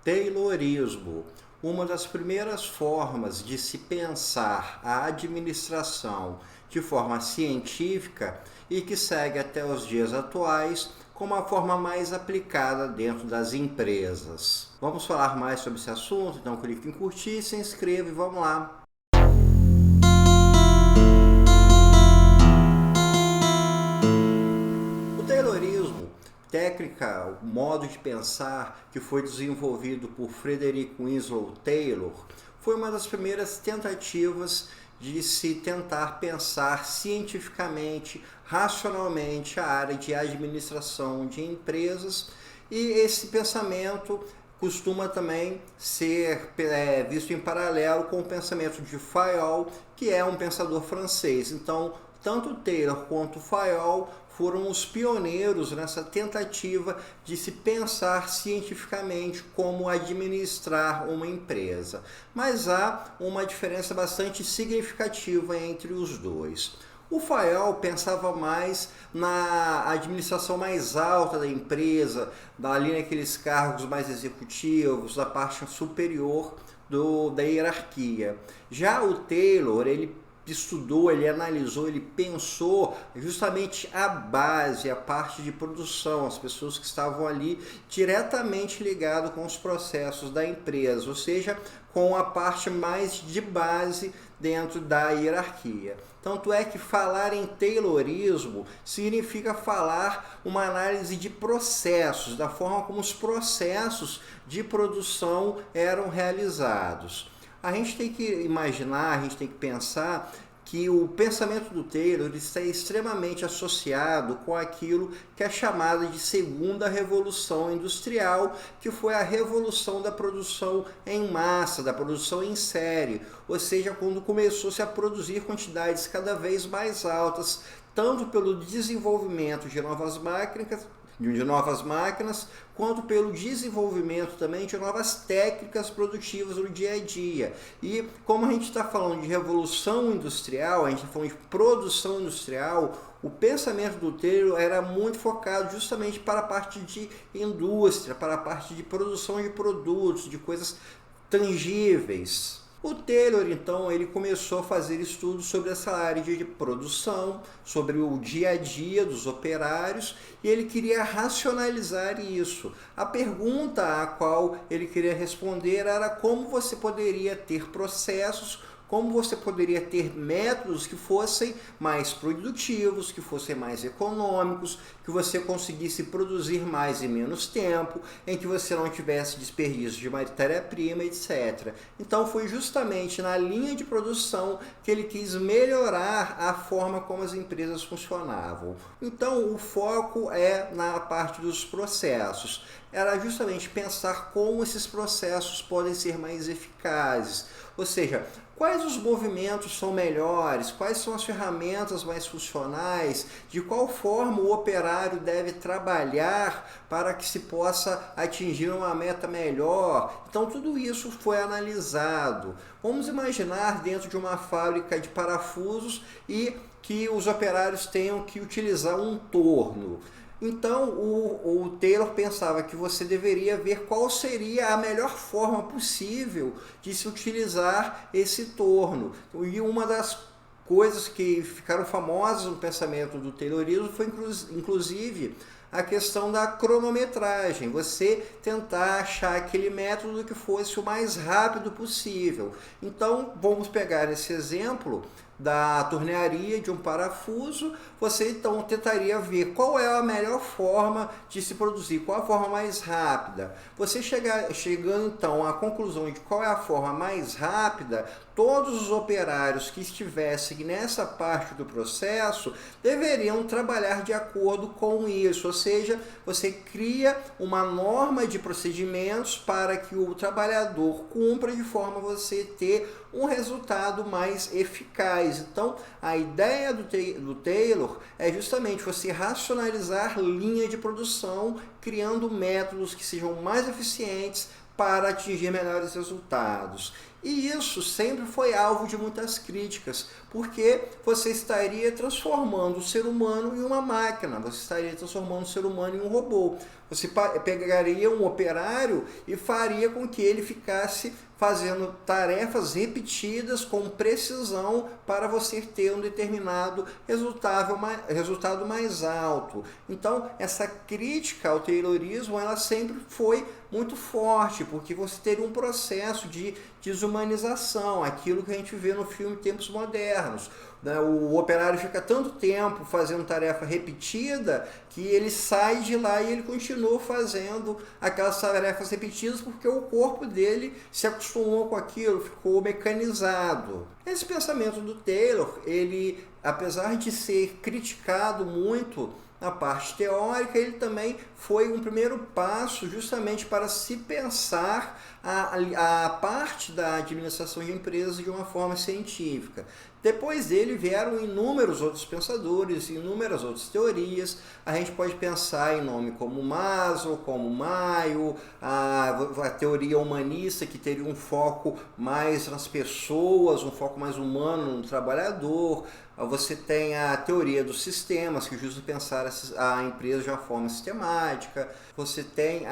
Taylorismo. Uma das primeiras formas de se pensar a administração de forma científica e que segue até os dias atuais como a forma mais aplicada dentro das empresas. Vamos falar mais sobre esse assunto? Então clique em curtir, se inscreva e vamos lá! O Taylorismo, técnica, o modo de pensar que foi desenvolvido por Frederick Winslow Taylor, foi uma das primeiras tentativas de se tentar pensar cientificamente, racionalmente a área de administração de empresas, e esse pensamento costuma também ser visto em paralelo com o pensamento de Fayol, que é um pensador francês. Então, tanto Taylor quanto Fayol foram os pioneiros nessa tentativa de se pensar cientificamente como administrar uma empresa. Mas há uma diferença bastante significativa entre os dois. O Fayol pensava mais na administração mais alta da empresa, ali naqueles cargos mais executivos, da parte superior da hierarquia. Já o Taylor, ele estudou, ele analisou, ele pensou justamente a base, a parte de produção, as pessoas que estavam ali diretamente ligadas com os processos da empresa, ou seja, com a parte mais de base dentro da hierarquia. Tanto é que falar em Taylorismo significa falar uma análise de processos, da forma como os processos de produção eram realizados. A gente tem que imaginar, a gente tem que pensar que o pensamento do Taylor está extremamente associado com aquilo que é chamado de segunda revolução industrial, que foi a revolução da produção em massa, da produção em série, ou seja, quando começou-se a produzir quantidades cada vez mais altas, tanto pelo desenvolvimento de novas máquinas, quanto pelo desenvolvimento também de novas técnicas produtivas no dia a dia. E como a gente está falando de revolução industrial, a gente está falando de produção industrial, o pensamento do Taylor era muito focado justamente para a parte de indústria, para a parte de produção de produtos, de coisas tangíveis. O Taylor, então, ele começou a fazer estudos sobre essa área de produção, sobre o dia a dia dos operários, e ele queria racionalizar isso. A pergunta a qual ele queria responder era como você poderia ter processos, como você poderia ter métodos que fossem mais produtivos, que fossem mais econômicos, que você conseguisse produzir mais em menos tempo, em que você não tivesse desperdício de matéria-prima, etc. Então foi justamente na linha de produção que ele quis melhorar a forma como as empresas funcionavam. Então o foco é na parte dos processos. Era justamente pensar como esses processos podem ser mais eficazes, ou seja, quais os movimentos são melhores, quais são as ferramentas mais funcionais, de qual forma o operário deve trabalhar para que se possa atingir uma meta melhor. Então tudo isso foi analisado. Vamos imaginar dentro de uma fábrica de parafusos e que os operários tenham que utilizar um torno. Então, o Taylor pensava que você deveria ver qual seria a melhor forma possível de se utilizar esse torno. E uma das coisas que ficaram famosas no pensamento do Taylorismo foi, inclusive, a questão da cronometragem, você tentar achar aquele método que fosse o mais rápido possível. Então, vamos pegar esse exemplo da tornearia de um parafuso, você então tentaria ver qual é a melhor forma de se produzir, qual a forma mais rápida. Você chegando então à conclusão de qual é a forma mais rápida, todos os operários que estivessem nessa parte do processo deveriam trabalhar de acordo com isso, ou seja, você cria uma norma de procedimentos para que o trabalhador cumpra de forma a você ter um resultado mais eficaz. Então, a ideia do Taylor é justamente você racionalizar linha de produção, criando métodos que sejam mais eficientes para atingir melhores resultados. E isso sempre foi alvo de muitas críticas, porque você estaria transformando o ser humano em uma máquina, você estaria transformando o ser humano em um robô. Você pegaria um operário e faria com que ele ficasse fazendo tarefas repetidas com precisão para você ter um determinado resultado mais alto. Então, essa crítica ao Taylorismo, ela sempre foi muito forte, porque você teria um processo de desumanização, aquilo que a gente vê no filme Tempos Modernos. O operário fica tanto tempo fazendo tarefa repetida que ele sai de lá e ele continua fazendo aquelas tarefas repetidas porque o corpo dele se acostumou com aquilo, ficou mecanizado. Esse pensamento do Taylor, ele, apesar de ser criticado muito na parte teórica, ele também foi um primeiro passo justamente para se pensar a parte da administração de empresas de uma forma científica. Depois dele vieram inúmeros outros pensadores, inúmeras outras teorias. A gente pode pensar em nome como Maslow, como Mayo, a teoria humanista, que teria um foco mais nas pessoas, um foco mais humano no trabalhador. Você tem a teoria dos sistemas, que justo pensar a empresa de uma forma sistemática. Você tem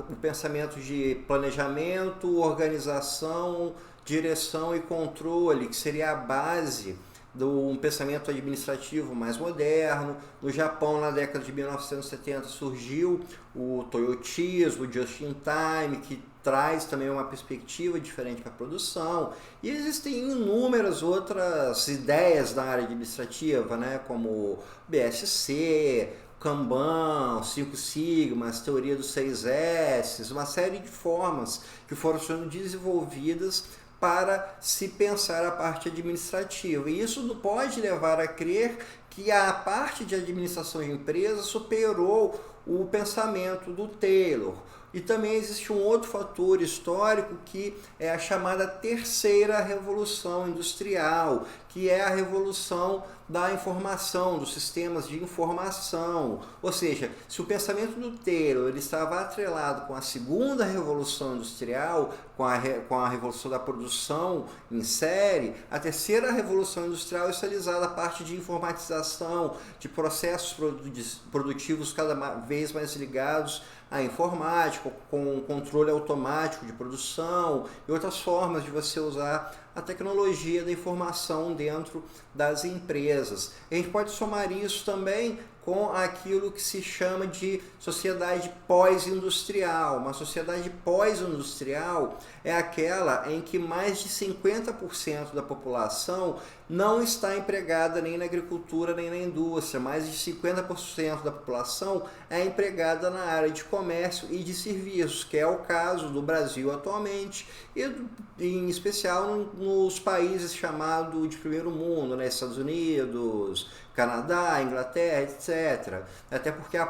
o pensamento de planejamento, organização, direção e controle, que seria a base de um pensamento administrativo mais moderno. No Japão, na década de 1970, surgiu o Toyotismo, o Just in Time, que traz também uma perspectiva diferente para a produção. E existem inúmeras outras ideias na área administrativa, né, como BSC, Kanban, 5 Sigmas, teoria dos 6 S's, uma série de formas que foram sendo desenvolvidas para se pensar a parte administrativa. E isso pode levar a crer que a parte de administração de empresas superou o pensamento do Taylor. E também existe um outro fator histórico que é a chamada terceira revolução industrial, que é a revolução da informação, dos sistemas de informação. Ou seja, se o pensamento do Taylor ele estava atrelado com a segunda revolução industrial, com a revolução da produção em série, a terceira revolução industrial está ligada à parte de informatização, de processos produtivos cada vez mais ligados à informática, com controle automático de produção e outras formas de você usar a tecnologia da informação dentro das empresas. A gente pode somar isso também com aquilo que se chama de sociedade pós-industrial. Uma sociedade pós-industrial é aquela em que mais de 50% da população não está empregada nem na agricultura nem na indústria. Mais de 50% da população é empregada na área de comércio e de serviços, que é o caso do Brasil atualmente e em especial nos países chamados de primeiro mundo, né? Estados Unidos, Canadá, Inglaterra, etc. Até porque a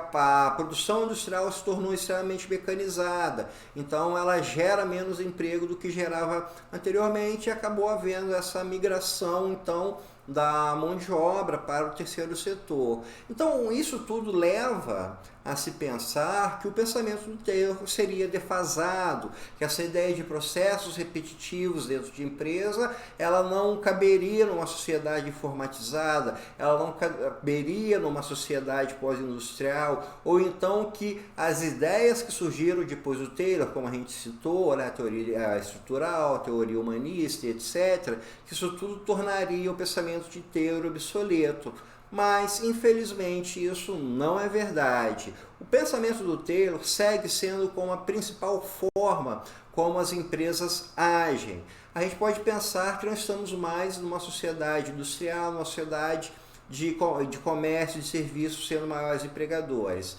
produção industrial se tornou extremamente mecanizada, então ela gera menos emprego do que gerava anteriormente e acabou havendo essa migração então da mão de obra para o terceiro setor. Então isso tudo leva a se pensar que o pensamento do Taylor seria defasado, que essa ideia de processos repetitivos dentro de empresa, ela não caberia numa sociedade informatizada, ela não caberia numa sociedade pós-industrial, ou então que as ideias que surgiram depois do Taylor, como a gente citou, né, a teoria estrutural, a teoria humanista, etc., que isso tudo tornaria o pensamento de Taylor obsoleto. Mas, infelizmente, isso não é verdade. O pensamento do Taylor segue sendo como a principal forma como as empresas agem. A gente pode pensar que nós estamos mais numa sociedade industrial, numa sociedade de comércio e de serviços sendo maiores empregadores.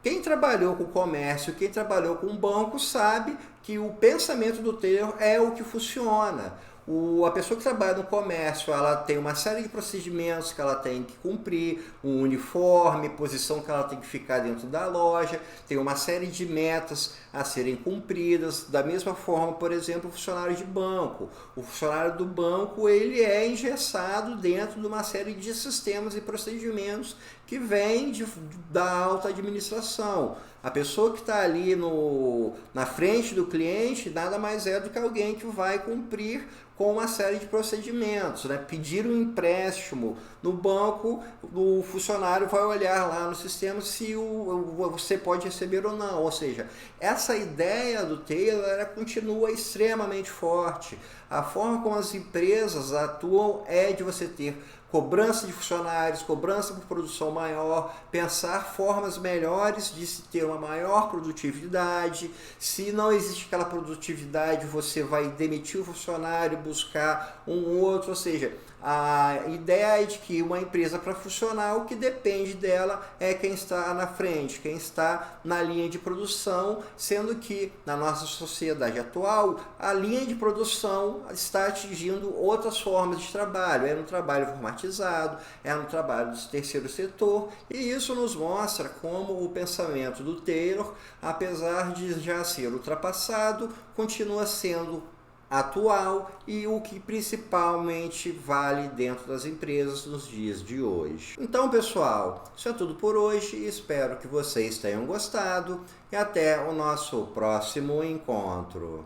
Quem trabalhou com comércio, quem trabalhou com banco sabe que o pensamento do Taylor é o que funciona. A pessoa que trabalha no comércio, ela tem uma série de procedimentos que ela tem que cumprir, um uniforme, posição que ela tem que ficar dentro da loja, tem uma série de metas a serem cumpridas. Da mesma forma, por exemplo, o funcionário de banco. O funcionário do banco, ele é engessado dentro de uma série de sistemas e procedimentos que vêm da alta administração. A pessoa que está ali na frente do cliente nada mais é do que alguém que vai cumprir com uma série de procedimentos, né? Pedir um empréstimo no banco, o funcionário vai olhar lá no sistema se você pode receber ou não. Ou seja, essa ideia do Taylor ela continua extremamente forte. A forma como as empresas atuam é de você ter cobrança de funcionários, cobrança por produção maior, pensar formas melhores de se ter uma maior produtividade. Se não existe aquela produtividade, você vai demitir o funcionário, buscar um outro, ou seja, a ideia é de que uma empresa para funcionar, o que depende dela é quem está na frente, quem está na linha de produção, sendo que na nossa sociedade atual, a linha de produção está atingindo outras formas de trabalho, é no trabalho informatizado, é no trabalho do terceiro setor, e isso nos mostra como o pensamento do Taylor, apesar de já ser ultrapassado, continua sendo atual e o que principalmente vale dentro das empresas nos dias de hoje. Então, pessoal, isso é tudo por hoje. Espero que vocês tenham gostado e até o nosso próximo encontro.